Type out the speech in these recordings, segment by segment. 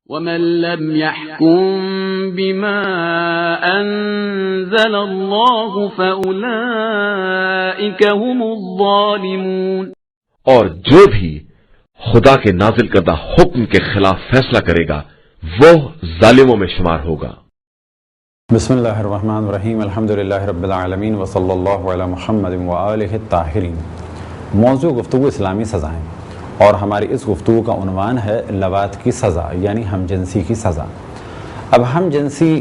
ومن لم يحكم بما أنزل الله فأولئك هم الظالمون، اور جو بھی خدا کے نازل کردہ حکم کے خلاف فیصلہ کرے گا وہ ظالموں میں شمار ہوگا۔ بسم اللہ الرحمن الرحیم، الحمدللہ رب العالمین وصلی اللہ علی محمد وآلہ الطاہرین۔ موضوع گفتگو اسلامی سزائیں، اور ہماری اس گفتگو کا عنوان ہے لواط کی سزا، یعنی ہم جنسی کی سزا۔ اب ہم جنسی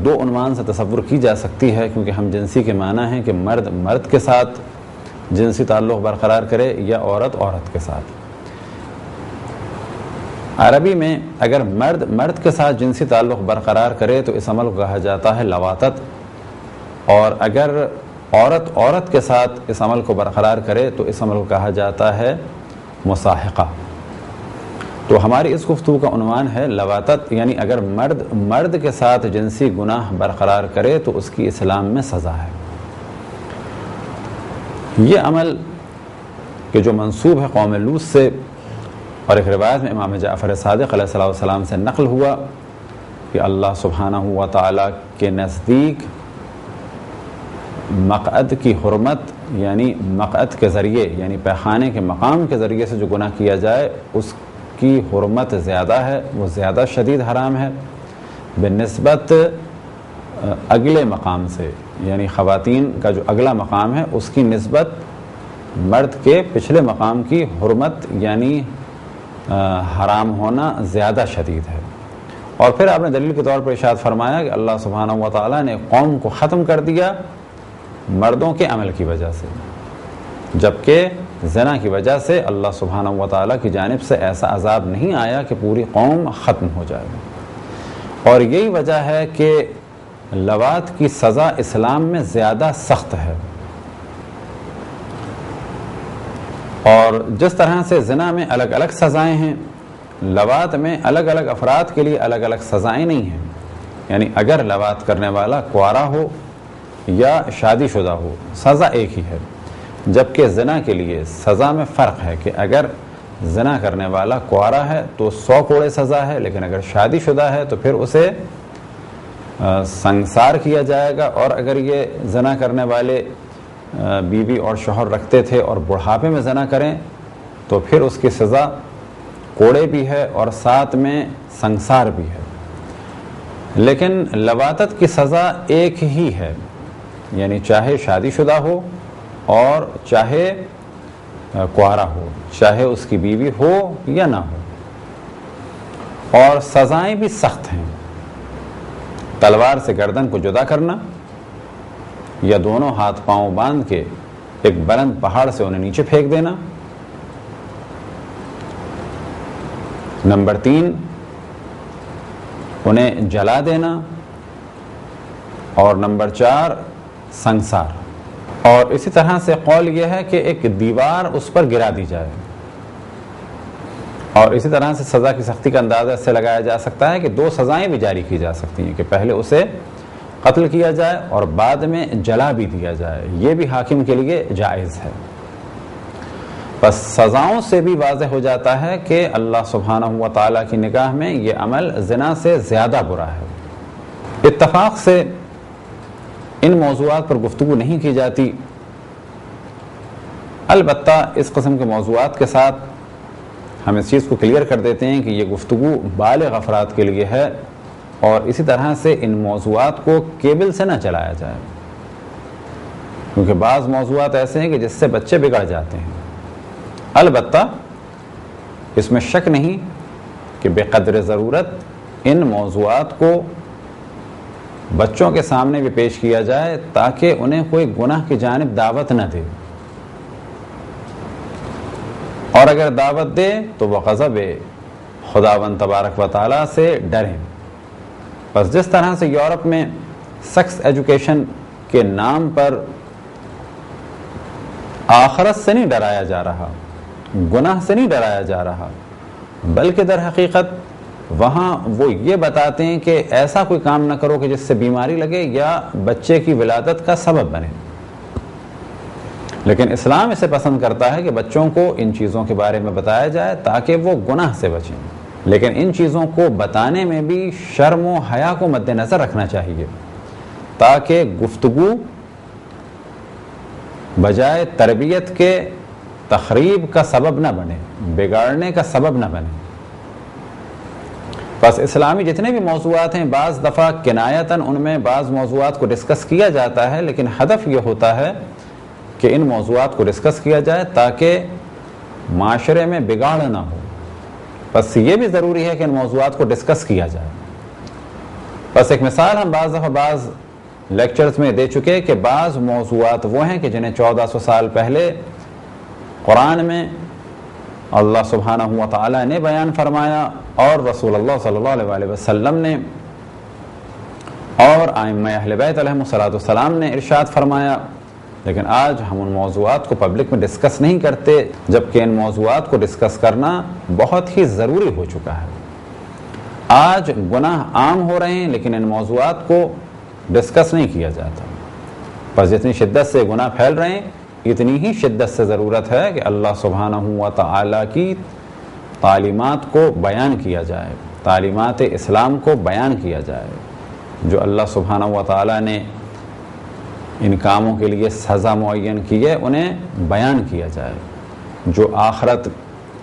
دو عنوان سے تصور کی جا سکتی ہے، کیونکہ ہم جنسی کے معنی ہے کہ مرد مرد کے ساتھ جنسی تعلق برقرار کرے یا عورت عورت کے ساتھ۔ عربی میں اگر مرد مرد کے ساتھ جنسی تعلق برقرار کرے تو اس عمل کو کہا جاتا ہے لواطت، اور اگر عورت عورت کے ساتھ اس عمل کو برقرار کرے تو اس عمل کو کہا جاتا ہے مصاحقہ۔ تو ہماری اس گفتگو کا عنوان ہے لواطت، یعنی اگر مرد مرد کے ساتھ جنسی گناہ برقرار کرے تو اس کی اسلام میں سزا ہے۔ یہ عمل کہ جو منسوب ہے قوم لوط سے، اور ایک روایت میں امام جعفر صادق علیہ السلام سے نقل ہوا کہ اللہ سبحانہ و تعالیٰ کے نزدیک مقعد کی حرمت، یعنی مقعد کے ذریعے یعنی پیخانے کے مقام کے ذریعے سے جو گناہ کیا جائے اس کی حرمت زیادہ ہے، وہ زیادہ شدید حرام ہے بنسبت اگلے مقام سے، یعنی خواتین کا جو اگلا مقام ہے اس کی نسبت مرد کے پچھلے مقام کی حرمت یعنی حرام ہونا زیادہ شدید ہے۔ اور پھر آپ نے دلیل کے طور پر ارشاد فرمایا کہ اللہ سبحانہ و تعالیٰ نے قوم کو ختم کر دیا مردوں کے عمل کی وجہ سے، جبکہ زنا کی وجہ سے اللہ سبحانہ و تعالیٰ کی جانب سے ایسا عذاب نہیں آیا کہ پوری قوم ختم ہو جائے۔ اور یہی وجہ ہے کہ لواط کی سزا اسلام میں زیادہ سخت ہے، اور جس طرح سے زنا میں الگ الگ سزائیں ہیں، لواط میں الگ الگ افراد کے لیے الگ الگ سزائیں نہیں ہیں۔ یعنی اگر لواط کرنے والا کنوارا ہو یا شادی شدہ ہو سزا ایک ہی ہے، جبکہ زنا کے لیے سزا میں فرق ہے کہ اگر زنا کرنے والا کنوارا ہے تو 100 کوڑے سزا ہے، لیکن اگر شادی شدہ ہے تو پھر اسے سنسار کیا جائے گا، اور اگر یہ زنا کرنے والے بیوی اور شوہر رکھتے تھے اور بڑھاپے میں زنا کریں تو پھر اس کی سزا کوڑے بھی ہے اور ساتھ میں سنسار بھی ہے۔ لیکن لواطت کی سزا ایک ہی ہے، یعنی چاہے شادی شدہ ہو اور چاہے کنوارا ہو، چاہے اس کی بیوی ہو یا نہ ہو، اور سزائیں بھی سخت ہیں۔ تلوار سے گردن کو جدا کرنا، یا دونوں ہاتھ پاؤں باندھ کے ایک بلند پہاڑ سے انہیں نیچے پھینک دینا۔ نمبر 3 انہیں جلا دینا، اور نمبر 4 سنسار۔ اور اسی طرح سے قول یہ ہے کہ ایک دیوار اس پر گرا دی جائے، اور اسی طرح سے سزا کی سختی کا اندازہ اس سے لگایا جا سکتا ہے کہ 2 سزائیں بھی جاری کی جا سکتی ہیں، کہ پہلے اسے قتل کیا جائے اور بعد میں جلا بھی دیا جائے، یہ بھی حاکم کے لیے جائز ہے۔ بس سزاؤں سے بھی واضح ہو جاتا ہے کہ اللہ سبحانہ و تعالیٰ کی نگاہ میں یہ عمل زنا سے زیادہ برا ہے۔ اتفاق سے ان موضوعات پر گفتگو نہیں کی جاتی، البتہ اس قسم کے موضوعات کے ساتھ ہم اس چیز کو کلیئر کر دیتے ہیں کہ یہ گفتگو بالغ افراد کے لیے ہے، اور اسی طرح سے ان موضوعات کو کیبل سے نہ چلایا جائے، کیونکہ بعض موضوعات ایسے ہیں کہ جس سے بچے بگڑ جاتے ہیں۔ البتہ اس میں شک نہیں کہ بے قدر ضرورت ان موضوعات کو بچوں کے سامنے بھی پیش کیا جائے تاکہ انہیں کوئی گناہ کی جانب دعوت نہ دے، اور اگر دعوت دے تو وہ غضب خداوند تبارک و تعالیٰ سے ڈریں۔ بس جس طرح سے یورپ میں سیکس ایجوکیشن کے نام پر آخرت سے نہیں ڈرایا جا رہا، گناہ سے نہیں ڈرایا جا رہا، بلکہ در حقیقت وہاں وہ یہ بتاتے ہیں کہ ایسا کوئی کام نہ کرو کہ جس سے بیماری لگے یا بچے کی ولادت کا سبب بنے۔ لیکن اسلام اسے پسند کرتا ہے کہ بچوں کو ان چیزوں کے بارے میں بتایا جائے تاکہ وہ گناہ سے بچیں۔ لیکن ان چیزوں کو بتانے میں بھی شرم و حیا کو مد نظر رکھنا چاہیے، تاکہ گفتگو بجائے تربیت کے تخریب کا سبب نہ بنے، بگاڑنے کا سبب نہ بنے۔ بس اسلامی جتنے بھی موضوعات ہیں بعض دفعہ کنایتاً ان میں بعض موضوعات کو ڈسکس کیا جاتا ہے، لیکن ہدف یہ ہوتا ہے کہ ان موضوعات کو ڈسکس کیا جائے تاکہ معاشرے میں بگاڑ نہ ہو۔ بس یہ بھی ضروری ہے کہ ان موضوعات کو ڈسکس کیا جائے۔ بس ایک مثال ہم بعض دفعہ بعض لیکچرز میں دے چکے کہ بعض موضوعات وہ ہیں کہ جنہیں 1400 سال پہلے قرآن میں اللہ سبحانہ و تعالیٰ نے بیان فرمایا اور رسول اللہ صلی اللہ علیہ وسلم نے اور ائمہ اہل بیت علیہم السلام نے ارشاد فرمایا، لیکن آج ہم ان موضوعات کو پبلک میں ڈسکس نہیں کرتے، جبکہ ان موضوعات کو ڈسکس کرنا بہت ہی ضروری ہو چکا ہے۔ آج گناہ عام ہو رہے ہیں لیکن ان موضوعات کو ڈسکس نہیں کیا جاتا۔ بس جتنی شدت سے گناہ پھیل رہے ہیں اتنی ہی شدت سے ضرورت ہے کہ اللہ سبحانہ و تعالیٰ کی تعلیمات کو بیان کیا جائے، تعلیمات اسلام کو بیان کیا جائے، جو اللہ سبحانہ و تعالیٰ نے ان کاموں کے لیے سزا معین کی ہے انہیں بیان کیا جائے، جو آخرت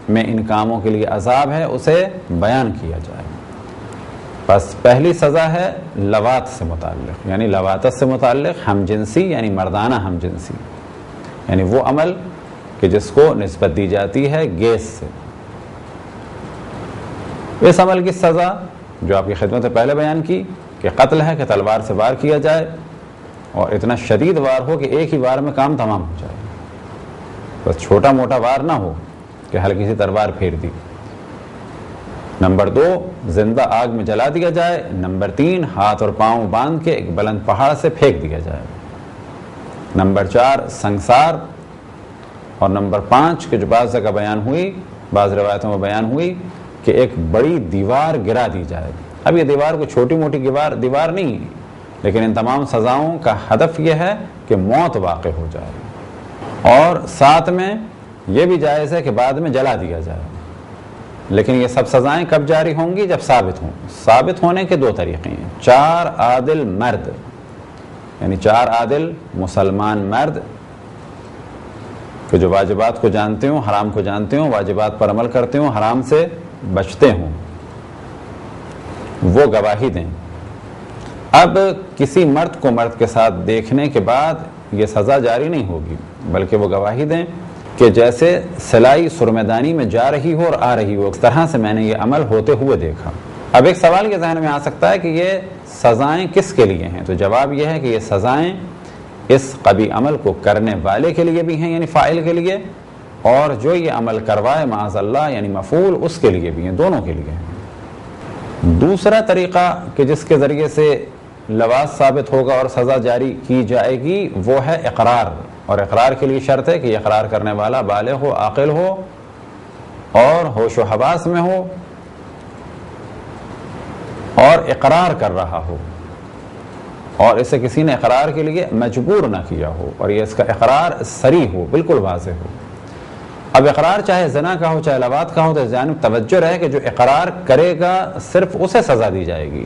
میں ان کاموں کے لیے عذاب ہے اسے بیان کیا جائے۔ بس پہلی سزا ہے لواط سے متعلق، یعنی لواطت سے متعلق ہم جنسی یعنی مردانہ ہم جنسی، یعنی وہ عمل کہ جس کو نسبت دی جاتی ہے گیس سے۔ اس عمل کی سزا جو آپ کی خدمت سے پہلے بیان کی کہ قتل ہے، کہ تلوار سے وار کیا جائے اور اتنا شدید وار ہو کہ ایک ہی وار میں کام تمام ہو جائے، بس چھوٹا موٹا وار نہ ہو کہ ہلکی سی تلوار پھیر دی۔ نمبر 2 زندہ آگ میں جلا دیا جائے۔ نمبر 3 ہاتھ اور پاؤں باندھ کے ایک بلند پہاڑ سے پھینک دیا جائے۔ نمبر 4 سنگسار، اور نمبر 5 کہ جو بعض جگہ بیان ہوئی، بعض روایتوں میں بیان ہوئی کہ ایک بڑی دیوار گرا دی جائے۔ اب یہ دیوار کوئی چھوٹی موٹی دیوار نہیں، لیکن ان تمام سزاؤں کا ہدف یہ ہے کہ موت واقع ہو جائے، اور ساتھ میں یہ بھی جائز ہے کہ بعد میں جلا دیا جائے۔ لیکن یہ سب سزائیں کب جاری ہوں گی؟ جب ثابت ہوں۔ ثابت ہونے کے 2 طریقے ہیں، 4 عادل مرد، یعنی 4 عادل مسلمان مرد کہ جو واجبات کو جانتے ہوں، حرام کو جانتے ہوں، واجبات پر عمل کرتے ہوں، حرام سے بچتے ہوں، وہ گواہی دیں۔ اب کسی مرد کو مرد کے ساتھ دیکھنے کے بعد یہ سزا جاری نہیں ہوگی، بلکہ وہ گواہی دیں کہ جیسے سلائی سرمےدانی میں جا رہی ہو اور آ رہی ہو، اس طرح سے میں نے یہ عمل ہوتے ہوئے دیکھا۔ اب ایک سوال یہ ذہن میں آ سکتا ہے کہ یہ سزائیں کس کے لیے ہیں؟ تو جواب یہ ہے کہ یہ سزائیں اس قبیح عمل کو کرنے والے کے لیے بھی ہیں، یعنی فاعل کے لیے، اور جو یہ عمل کروائے معاذ اللہ یعنی مفعول اس کے لیے بھی ہیں، دونوں کے لیے ہیں۔ دوسرا طریقہ کہ جس کے ذریعے سے لواط ثابت ہوگا اور سزا جاری کی جائے گی وہ ہے اقرار، اور اقرار کے لیے شرط ہے کہ یہ اقرار کرنے والا بالغ ہو، عاقل ہو اور ہوش و حواس میں ہو اور اقرار کر رہا ہو، اور اسے کسی نے اقرار کے لیے مجبور نہ کیا ہو، اور یہ اس کا اقرار صریح ہو، بالکل واضح ہو۔ اب اقرار چاہے زنا کا ہو چاہے لواط کا ہو، تو اس جانب توجہ رہے کہ جو اقرار کرے گا صرف اسے سزا دی جائے گی،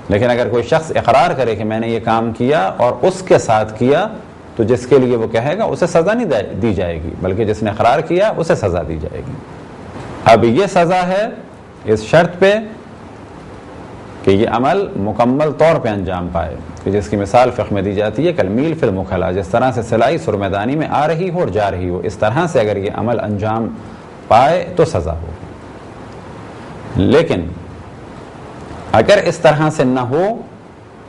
لیکن اگر کوئی شخص اقرار کرے کہ میں نے یہ کام کیا اور اس کے ساتھ کیا تو جس کے لیے وہ کہے گا اسے سزا نہیں دی جائے گی، بلکہ جس نے اقرار کیا اسے سزا دی جائے گی۔ اب یہ سزا ہے اس شرط پہ کہ یہ عمل مکمل طور پہ انجام پائے، کہ جس کی مثال فقہ میں دی جاتی ہے کالمیل فی المکھلا، جس طرح سے سلائی سرمےدانی میں آ رہی ہو اور جا رہی ہو، اس طرح سے اگر یہ عمل انجام پائے تو سزا ہو۔ لیکن اگر اس طرح سے نہ ہو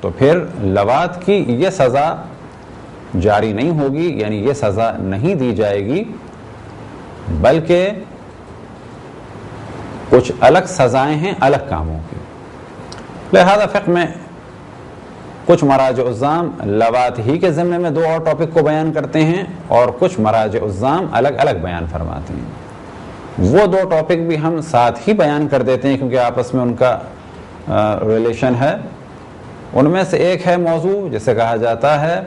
تو پھر لواط کی یہ سزا جاری نہیں ہوگی، یعنی یہ سزا نہیں دی جائے گی، بلکہ کچھ الگ سزائیں ہیں الگ کاموں کی۔ لہذا فقہ میں کچھ مراجع الزام لواط ہی کے ضمن میں 2 اور ٹاپک کو بیان کرتے ہیں، اور کچھ مراجع الزام الگ الگ بیان فرماتے ہیں۔ وہ 2 ٹاپک بھی ہم ساتھ ہی بیان کر دیتے ہیں کیونکہ آپس میں ان کا ریلیشن ہے۔ ان میں سے ایک ہے موضوع جسے کہا جاتا ہے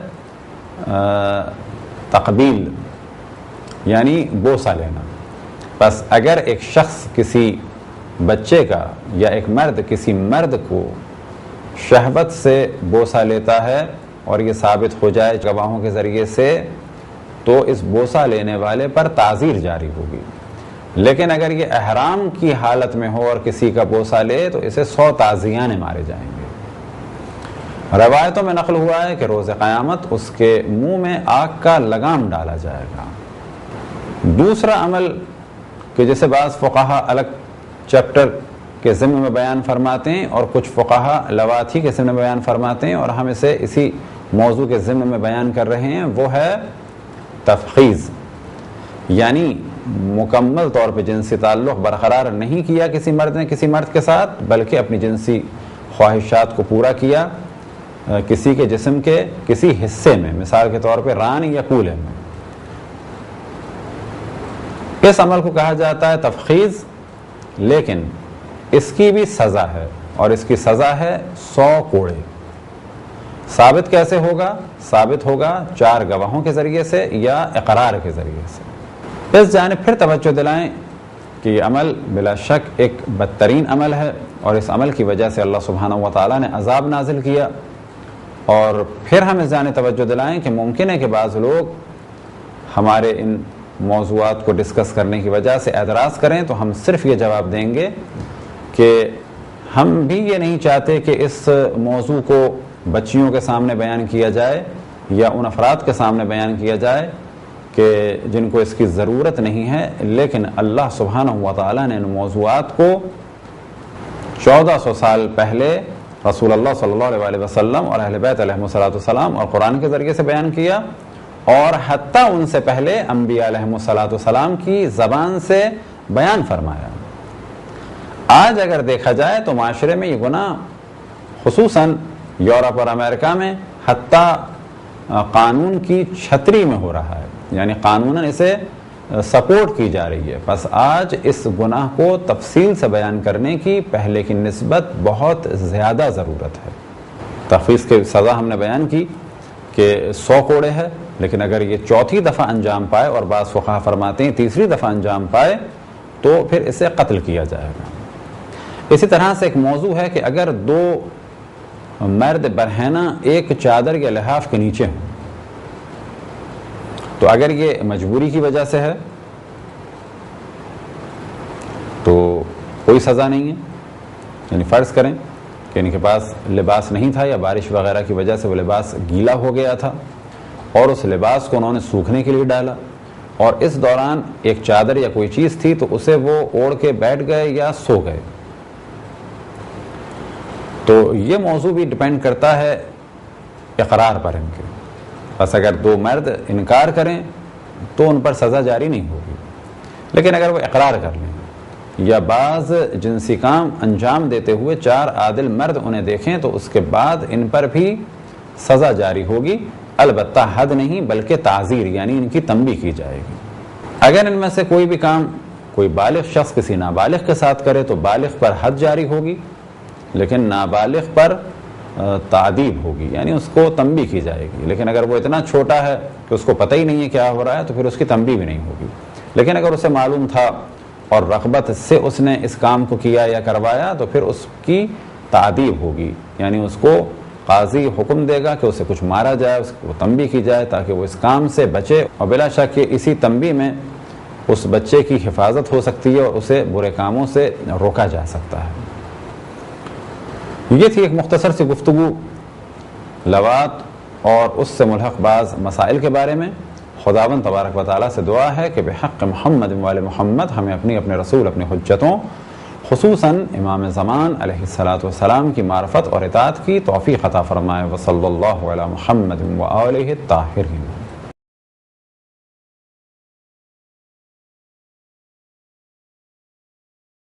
تقبیل، یعنی بوسہ لینا۔ بس اگر ایک شخص کسی بچے کا یا ایک مرد کسی مرد کو شہوت سے بوسہ لیتا ہے اور یہ ثابت ہو جائے گواہوں کے ذریعے سے، تو اس بوسہ لینے والے پر تعزیر جاری ہوگی. لیکن اگر یہ احرام کی حالت میں ہو اور کسی کا بوسہ لے تو اسے 100 تعزیانے مارے جائیں گے. روایتوں میں نقل ہوا ہے کہ روز قیامت اس کے منہ میں آگ کا لگام ڈالا جائے گا. دوسرا عمل کہ جسے بعض فقہا الگ چیپٹر کے ضمن میں بیان فرماتے ہیں اور کچھ فقہا لواتی کے ضمن میں بیان فرماتے ہیں، اور ہم اسے اسی موضوع کے ضمن میں بیان کر رہے ہیں، وہ ہے تفخیذ. یعنی مکمل طور پہ جنسی تعلق برقرار نہیں کیا کسی مرد نے کسی مرد کے ساتھ، بلکہ اپنی جنسی خواہشات کو پورا کیا کسی کے جسم کے کسی حصے میں، مثال کے طور پہ ران یا کولے میں. اس عمل کو کہا جاتا ہے تفخیذ، لیکن اس کی بھی سزا ہے، اور اس کی سزا ہے 100 کوڑے. ثابت کیسے ہوگا؟ ثابت ہوگا 4 گواہوں کے ذریعے سے یا اقرار کے ذریعے سے. اس جانب پھر توجہ دلائیں کہ یہ عمل بلا شک ایک بدترین عمل ہے، اور اس عمل کی وجہ سے اللہ سبحانہ و تعالیٰ نے عذاب نازل کیا. اور پھر ہم اس جانب توجہ دلائیں کہ ممکن ہے کہ بعض لوگ ہمارے ان موضوعات کو ڈسکس کرنے کی وجہ سے اعتراض کریں، تو ہم صرف یہ جواب دیں گے کہ ہم بھی یہ نہیں چاہتے کہ اس موضوع کو بچیوں کے سامنے بیان کیا جائے یا ان افراد کے سامنے بیان کیا جائے کہ جن کو اس کی ضرورت نہیں ہے. لیکن اللہ سبحانہ و تعالیٰ نے ان موضوعات کو 1400 سال پہلے رسول اللہ صلی اللہ علیہ وسلم اور اہل بیت علیہ السلام اور قرآن کے ذریعے سے بیان کیا، اور حتیٰ ان سے پہلے انبیاء علیہ السلام کی زبان سے بیان فرمایا. آج اگر دیکھا جائے تو معاشرے میں یہ گناہ خصوصاً یورپ اور امریکہ میں حتیٰ قانون کی چھتری میں ہو رہا ہے، یعنی قانوناً اسے سپورٹ کی جا رہی ہے. بس آج اس گناہ کو تفصیل سے بیان کرنے کی پہلے کی نسبت بہت زیادہ ضرورت ہے. تخفیف کی سزا ہم نے بیان کی کہ 100 کوڑے ہے، لیکن اگر یہ 4تھی دفعہ انجام پائے، اور بعض فقہا فرماتے ہیں 3ری دفعہ انجام پائے، تو پھر اسے قتل کیا جائے گا. اسی طرح سے ایک موضوع ہے کہ اگر 2 مرد برہنہ ایک چادر یا لحاف کے نیچے ہوں، تو اگر یہ مجبوری کی وجہ سے ہے تو کوئی سزا نہیں ہے. یعنی فرض کریں کہ ان کے پاس لباس نہیں تھا یا بارش وغیرہ کی وجہ سے وہ لباس گیلا ہو گیا تھا، اور اس لباس کو انہوں نے سوکھنے کے لیے ڈالا، اور اس دوران ایک چادر یا کوئی چیز تھی تو اسے وہ اوڑھ کے بیٹھ گئے یا سو گئے. تو یہ موضوع بھی ڈیپینڈ کرتا ہے اقرار پر ان کے. بس اگر 2 مرد انکار کریں تو ان پر سزا جاری نہیں ہوگی، لیکن اگر وہ اقرار کر لیں یا بعض جنسی کام انجام دیتے ہوئے 4 عادل مرد انہیں دیکھیں تو اس کے بعد ان پر بھی سزا جاری ہوگی. البتہ حد نہیں بلکہ تعزیر، یعنی ان کی تنبیہ کی جائے گی. اگر ان میں سے کوئی بھی کام کوئی بالغ شخص کسی نابالغ کے ساتھ کرے تو بالغ پر حد جاری ہوگی، لیکن نابالغ پر تعدیب ہوگی، یعنی اس کو تنبیہ کی جائے گی. لیکن اگر وہ اتنا چھوٹا ہے کہ اس کو پتہ ہی نہیں ہے کیا ہو رہا ہے تو پھر اس کی تنبیہ بھی نہیں ہوگی. لیکن اگر اسے معلوم تھا اور رغبت سے اس نے اس کام کو کیا یا کروایا تو پھر اس کی تعدیب ہوگی، یعنی اس کو قاضی حکم دے گا کہ اسے کچھ مارا جائے، اس کو تنبیہ کی جائے تاکہ وہ اس کام سے بچے. اور بلا شک اسی تنبیہ میں اس بچے کی حفاظت ہو سکتی ہے اور اسے برے کاموں سے روکا جا سکتا ہے. یہ تھی ایک مختصر سی گفتگو لواط اور اس سے ملحق بعض مسائل کے بارے میں. خداوند تبارک و تعالیٰ سے دعا ہے کہ بحق محمد وآل محمد ہمیں اپنے رسول اپنے حجتوں خصوصاً امام زمان علیہ السلام کی معرفت اور اطاعت کی توفیق عطا فرمائے. وصلی اللہ علی محمد وآلہ الطاہرین.